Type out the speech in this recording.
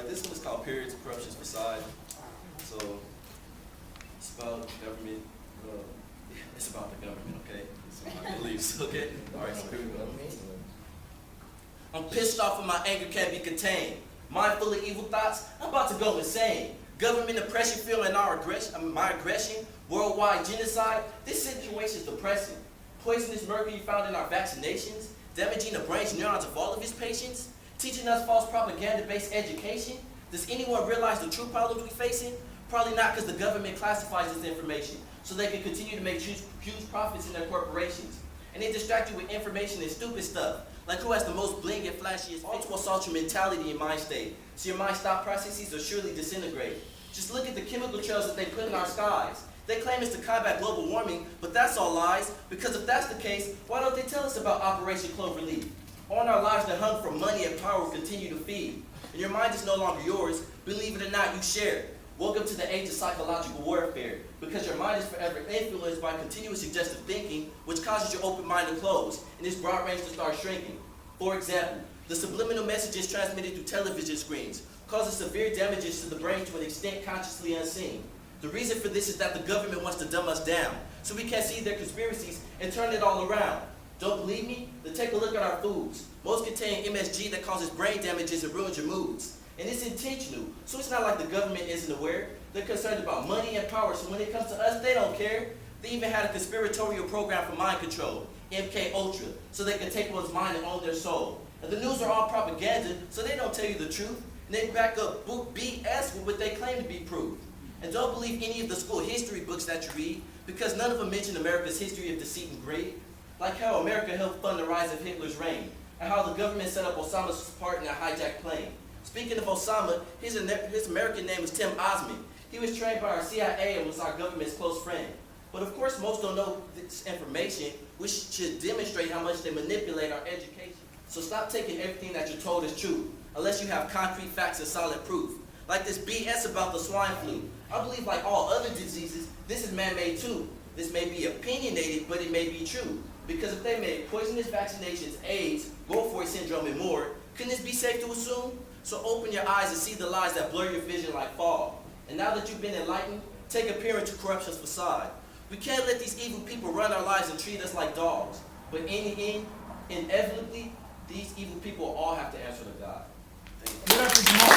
Alright, this one is called Periods of Corruption's Facade. So, it's about government, it's about the government, okay? It's my beliefs, okay? Alright, so here we go. I'm pissed off and my anger can't be contained. Mind full of evil thoughts, I'm about to go insane. Government oppression fueling my aggression, worldwide genocide, this situation is depressing. Poisonous mercury found in our vaccinations, damaging the brains and neurons of all of his patients, teaching us false propaganda-based education. Does anyone realize the true problems we're facing? Probably not, because the government classifies this information so they can continue to make huge profits in their corporations. And they distract you with information and stupid stuff, like who has the most bling and flashiest face will assault your mentality and mind state, so your mind stop processes will surely disintegrate. Just look at the chemical trails that they put in our skies. They claim it's to combat global warming, but that's all lies, because if that's the case, why don't they tell us about Operation Cloverleaf? All our lives that hung for money and power will continue to feed. And your mind is no longer yours, believe it or not, you share it. Welcome to the age of psychological warfare, because your mind is forever influenced by continuous suggestive thinking, which causes your open mind to close, and its broad range to start shrinking. For example, the subliminal messages transmitted through television screens causes severe damages to the brain to an extent consciously unseen. The reason for this is that the government wants to dumb us down, so we can't see their conspiracies and turn it all around. Don't believe me? Then take a look at our foods. Most contain MSG that causes brain damages and ruins your moods. And it's intentional, so it's not like the government isn't aware. They're concerned about money and power, so when it comes to us, they don't care. They even had a conspiratorial program for mind control, MK Ultra, so they can take one's mind and own their soul. And the news are all propaganda, so they don't tell you the truth. And they back up BS with what they claim to be proof. And don't believe any of the school history books that you read, because none of them mention America's history of deceit and greed. Like how America helped fund the rise of Hitler's reign, and how the government set up Osama's part in a hijacked plane. Speaking of Osama, his American name was Tim Osman. He was trained by our CIA and was our government's close friend. But of course, most don't know this information, which should demonstrate how much they manipulate our education. So stop taking everything that you're told is true, unless you have concrete facts and solid proof. Like this BS about the swine flu. I believe like all other diseases, this is man-made too. This may be opinionated, but it may be true. Because if they made poisonous vaccinations, AIDS, Gold syndrome, and more, couldn't this be safe to assume? So open your eyes and see the lies that blur your vision like fog. And now that you've been enlightened, take a peer into corruption's facade. We can't let these evil people run our lives and treat us like dogs. But in the end, inevitably, these evil people will all have to answer to God. Thank you.